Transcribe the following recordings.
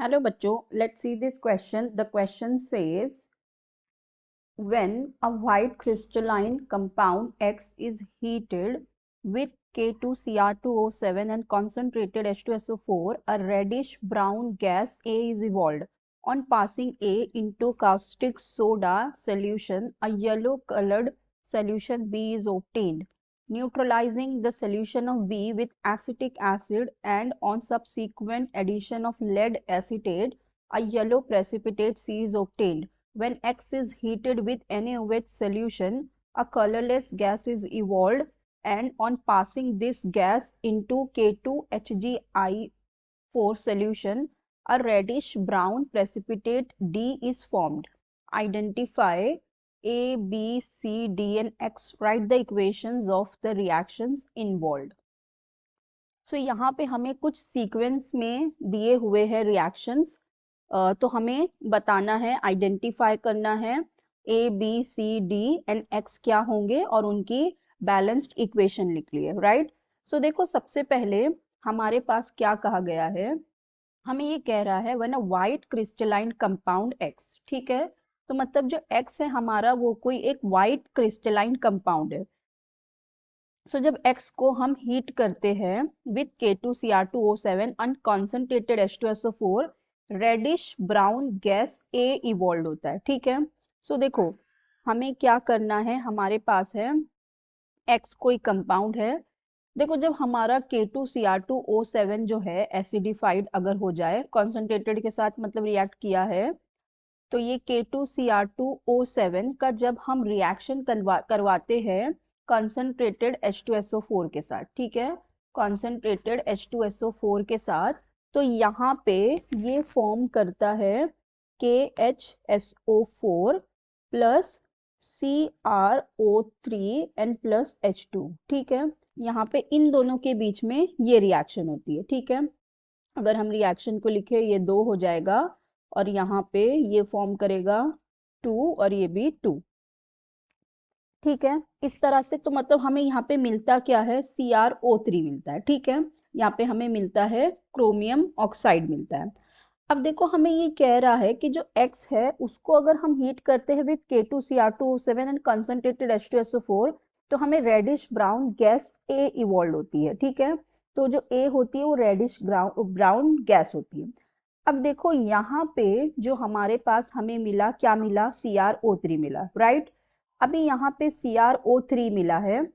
Hello bachcho, let's see this question. The question says, when a white crystalline compound X is heated with K2Cr2O7 and concentrated H2SO4, a reddish brown gas A is evolved. On passing A into caustic soda solution, a yellow colored solution B is obtained. Neutralizing the solution of B with acetic acid and on subsequent addition of lead acetate, a yellow precipitate C is obtained. When X is heated with NaOH solution, a colorless gas is evolved, and on passing this gas into K2HgI4 solution, a reddish brown precipitate D is formed. Identify A, B, C, D and X. Write the equations of the reactions involved. So यहाँ पे हमें कुछ sequence में दिए हुए हैं reactions, तो हमें बताना है, आइडेंटिफाई करना है A B C D and X क्या होंगे और उनकी बैलेंस्ड इक्वेशन लिख लिए, राइट। सो देखो, सबसे पहले हमारे पास क्या कहा गया है, हमें ये कह रहा है when a white crystalline compound x, ठीक है। तो मतलब जो एक्स है हमारा वो कोई एक व्हाइट क्रिस्टलाइन कंपाउंड है। सो जब X को हम हीट करते हैं with K2Cr2O7 unconcentrated H2SO4, reddish brown gas A evolve होता है, ठीक है। सो देखो, हमें क्या करना है, हमारे पास है X कोई कंपाउंड है। देखो, जब हमारा K2Cr2O7 जो है एसिडिफाइड अगर हो जाए, कॉन्सेंट्रेटेड के साथ मतलब रिएक्ट किया है, तो ये K2Cr2O7 का जब हम रिएक्शन करवाते हैं कंसंट्रेटेड H2SO4 के साथ, ठीक है, कंसंट्रेटेड H2SO4 के साथ, तो यहाँ पे ये फॉर्म करता है KHSO4 plus CrO3 and plus H2, ठीक है। यहाँ पे इन दोनों के बीच में ये रिएक्शन होती है, ठीक है। अगर हम रिएक्शन को लिखे, ये 2 हो जाएगा और यहाँ पे ये फॉर्म करेगा 2 और ये भी 2, ठीक है। इस तरह से तो मतलब हमें यहाँ पे मिलता क्या है, CrO3 मिलता है, ठीक है। यहाँ पे हमें मिलता है क्रोमियम ऑक्साइड मिलता है। अब देखो, हमें ये कह रहा है कि जो X है उसको अगर हम हीट करते हैं with K2Cr2O7 and concentrated H2SO4, तो हमें reddish brown gas A evolve होती है, ठीक है। तो जो A होती है वो रेडिश ब्राउन गैस होती है। अब देखो, यहाँ पे जो हमारे पास हमें मिला, क्या मिला, CrO3 मिला, राइट। अभी यहाँ पे CrO3 मिला है,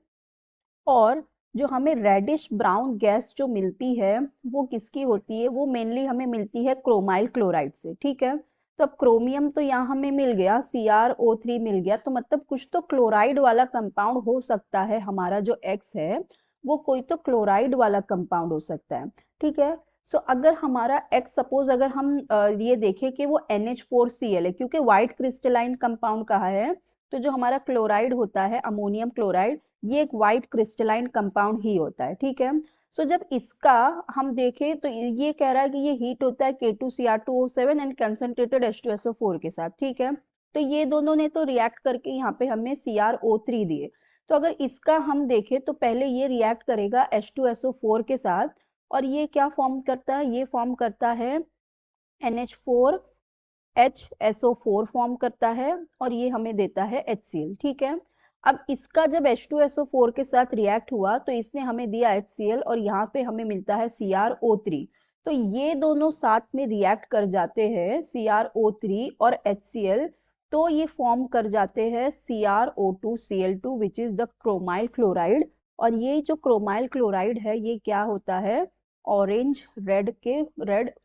और जो हमें रेडिश ब्राउन गैस जो मिलती है वो किसकी होती है, वो मेनली हमें मिलती है क्रोमाइल क्लोराइड से, ठीक है। तो अब क्रोमियम तो यहाँ हमें मिल गया, CrO3 मिल गया, तो मतलब कुछ तो क्लोराइड वाला कंपाउंड हो सकता है, हमारा जो X है वो कोई तो क्लोराइड वाला कंपाउंड हो सकता है, ठीक है। सो अगर हमारा X, सपोज अगर हम ये देखें कि वो NH4Cl है, क्योंकि व्हाइट क्रिस्टलाइन कंपाउंड कहा है, तो जो हमारा क्लोराइड होता है अमोनियम क्लोराइड, ये एक व्हाइट क्रिस्टलाइन कंपाउंड ही होता है, ठीक है। सो जब इसका हम देखें तो ये कह रहा है कि ये हीट होता है K2Cr2O7 एंड कंसंट्रेटेड H2SO4 के साथ, ठीक है। तो ये दोनों ने तो रिएक्ट करके यहाँ पे हमें CrO3 दिए। तो अगर इसका हम देखें तो पहले ये रिएक्ट करेगा H2SO4 के साथ, और ये क्या फॉर्म करता है, ये फॉर्म करता है NH4 HSO4 फॉर्म करता है, और ये हमें देता है HCl, ठीक है। अब इसका जब H2SO4 के साथ रिएक्ट हुआ तो इसने हमें दिया HCl, और यहाँ पे हमें मिलता है CrO3। तो ये दोनों साथ में रिएक्ट कर जाते हैं, CrO3 और HCl, तो ये फॉर्म कर जाते हैं CrO2Cl2 which is the chromyl chloride. और ये जो क्रोमाइल क्लोराइड है ये क्या होता है, ऑरेंज रेड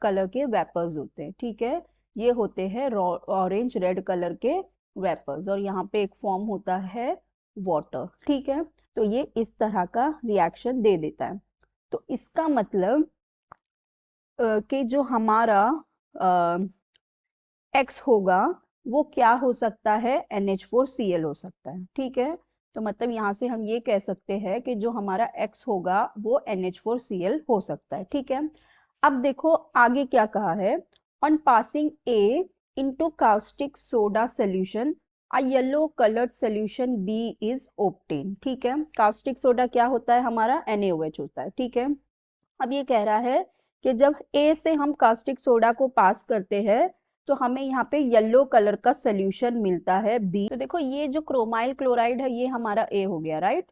कलर के वेपर्स होते हैं, ठीक है। ये होते हैं ऑरेंज रेड कलर के वेपर्स, और यहाँ पे एक फॉर्म होता है वाटर, ठीक है। तो ये इस तरह का रिएक्शन दे देता है। तो इसका मतलब कि जो हमारा X होगा वो क्या हो सकता है, NH4Cl हो सकता है, ठीक है। तो मतलब यहाँ से हम ये कह सकते हैं कि जो हमारा X होगा वो NH4Cl हो सकता है, ठीक है। अब देखो आगे क्या कहा है, on passing A into caustic soda solution a yellow colored solution B is obtained, ठीक है। caustic soda क्या होता है, हमारा NaOH होता है, ठीक है। अब ये कह रहा है कि जब A से हम कास्टिक सोडा को पास करते हैं तो हमें यहाँ पे येलो कलर का सोल्यूशन मिलता है B। तो देखो ये जो क्रोमाइल क्लोराइड है ये हमारा A हो गया, राइट।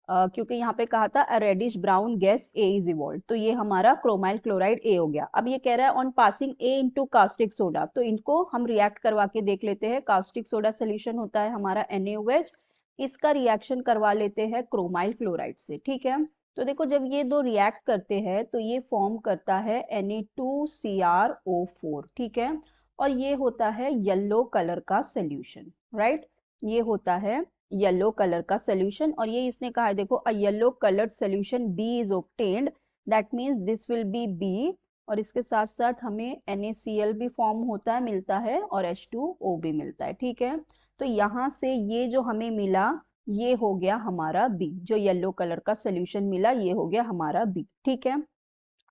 क्योंकि यहाँ पे कहा था reddish brown gas A is evolve, तो ये हमारा क्रोमाइल क्लोराइड A हो गया। अब ये कह रहा है on passing A into caustic soda, तो इनको हम रिएक्ट करवा के देख लेते हैं। कास्टिक सोडा सोल्यूशन होता है हमारा NaOH, इसका रिएक्शन करवा लेते हैं क्रोमाइल क्लोराइड से, ठीक है। तो देखो जब ये दो रिएक्ट करते हैं तो ये फॉर्म करता है Na2CrO4, ठीक है, और ये होता है येलो कलर का सोल्यूशन, राइट। ये होता है येलो कलर का सोल्यूशन, और ये इसने कहा है देखो a yellow coloured solution B is obtained, that means this will be B, और इसके साथ साथ हमें NaCl भी फॉर्म होता है, मिलता है, और H2O भी मिलता है, ठीक है। तो यहाँ से ये जो हमें मिला ये हो गया हमारा B, जो येलो कलर का सोल्यूशन मिला ये हो गया हमारा B, ठीक है।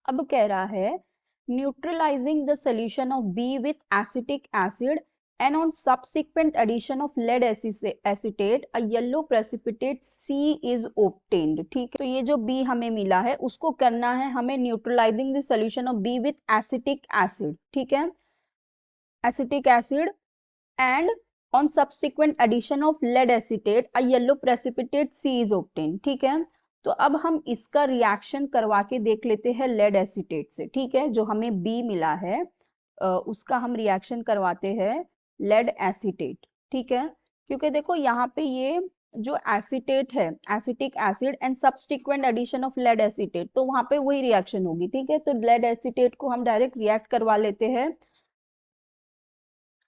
अब कह रहा है neutralising the solution of B with acetic acid and on subsequent addition of lead acetate a yellow precipitate C is obtained, ठीक है। तो ये जो B हमें मिला है उसको करना है हमें neutralising the solution of B with acetic acid, ठीक है, acetic acid, and on subsequent addition of lead acetate a yellow precipitate C is obtained, ठीक है। तो अब हम इसका रिएक्शन करवा के देख लेते हैं लेड एसीटेट से, ठीक है। जो हमें B मिला है उसका हम रिएक्शन करवाते हैं लेड एसीटेट, ठीक है। क्योंकि देखो यहाँ पे ये जो एसीटेट है acetic acid and subsequent addition of lead acetate, तो वहां पे वही रिएक्शन होगी, ठीक है। तो लेड एसीटेट को हम डायरेक्ट रिएक्ट करवा लेते हैं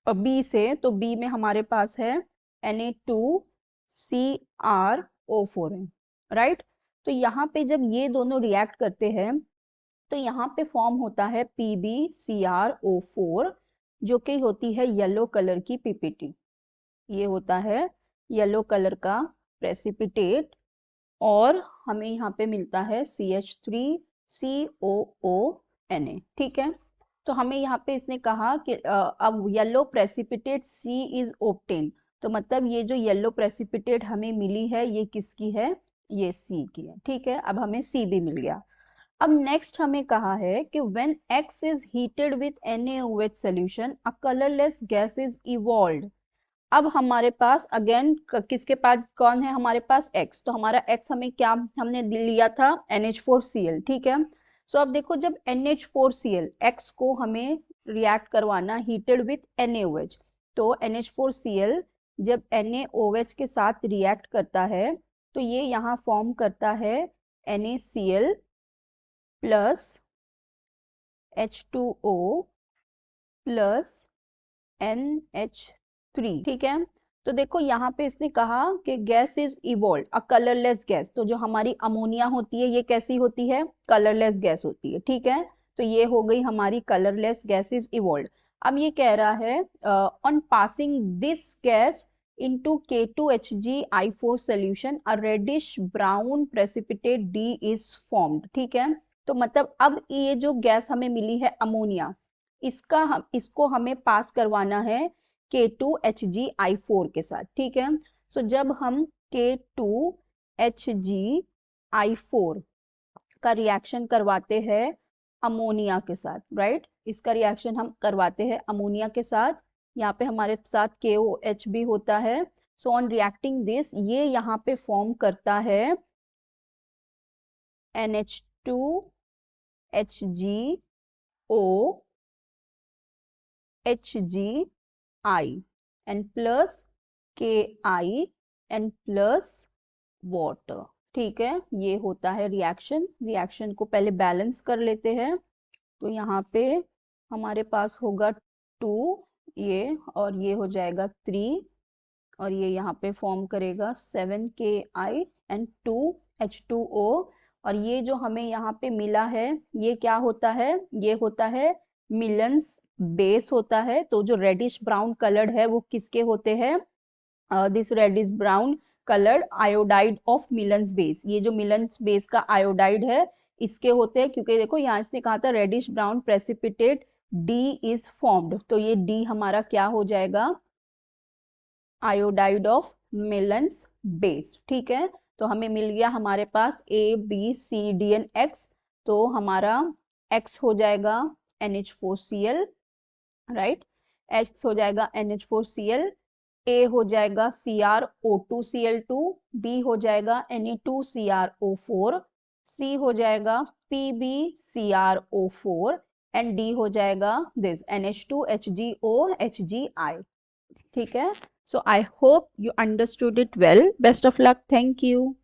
B से, तो B में हमारे पास है Na2CrO4 है, राइट। तो यहाँ पे जब ये दोनों रिएक्ट करते हैं तो यहाँ पे फॉर्म होता है PbCrO4, जो कि होती है येलो कलर की पीपीटी। ये होता है येलो कलर का प्रेसिपिटेट, और हमें यहाँ पे मिलता है CH3COONA, ठीक है। तो हमें यहाँ पे इसने कहा कि अब yellow precipitate C is obtain, तो मतलब ये जो येलो प्रेसिपिटेट हमें मिली है ये किसकी है, ये C की है, ठीक है। अब हमें C भी मिल गया। अब नेक्स्ट हमें कहा है कि when X is heated with NaOH solution a colorless gas is evolved। अब हमारे पास अगेन किसके पास कौन है, हमारे पास X, तो हमारा X हमें क्या हमने लिया था NH4Cl, ठीक है। सो अब देखो जब NH4Cl X को हमें रिएक्ट करवाना हीटेड विथ NaOH, तो NH4Cl जब NaOH के साथ रिएक्ट करता है तो ये यहाँ फॉर्म करता है NaCl plus H2O plus NH3, ठीक है। तो देखो यहाँ पे इसने कहा कि gas is evolve a colourless gas, तो जो हमारी अमोनिया होती है ये कैसी होती है, कलरलेस गैस होती है, ठीक है। तो ये हो गई हमारी कलरलेस गैस इज इवॉल्व। अब ये कह रहा है on passing this gas into K2HgI4 solution a reddish brown precipitate D is formed, ठीक है। तो मतलब अब ये जो गैस हमें मिली है अमोनिया, इसको हमें पास करवाना है K2HgI4 के साथ, ठीक है। सो जब हम K2HgI4 का रिएक्शन करवाते हैं अमोनिया के साथ, राइट, इसका रिएक्शन हम करवाते हैं अमोनिया के साथ, यहाँ पे हमारे साथ KOH भी होता है। सो ऑन रिएक्टिंग दिस ये यहाँ पे फॉर्म करता है NH2HgO HgI and plus Ki and plus water, ठीक है। ये होता है रिएक्शन। रिएक्शन को पहले बैलेंस कर लेते हैं, तो यहाँ पे हमारे पास होगा 2 ये, और ये हो जाएगा 3, और ये यहाँ पे फॉर्म करेगा 7Ki and 2H2O, और ये जो हमें यहाँ पे मिला है ये क्या होता है, ये होता है मिलन्स बेस होता है। तो जो रेडिश ब्राउन कलर्ड है वो किसके होते हैं, this reddish brown coloured iodide of Millon's base, ये जो मिलन्स बेस का आयोडाइड है इसके होते हैं, क्योंकि देखो यहाँ इसने कहा था reddish brown precipitate D is formed, तो ये D हमारा क्या हो जाएगा, आयोडाइड ऑफ मिलन्स बेस, ठीक है। तो हमें मिल गया हमारे पास A B C D and X, तो हमारा X हो जाएगा NH4Cl, राइट, X हो जाएगा NH4Cl, A हो जाएगा CrO2Cl2, B हो जाएगा Ne2CrO4, C हो जाएगा PbCrO4 एंड D हो जाएगा दिस NH2HgOHgI. ठीक है, so I hope you understood it well. Best of luck. Thank you.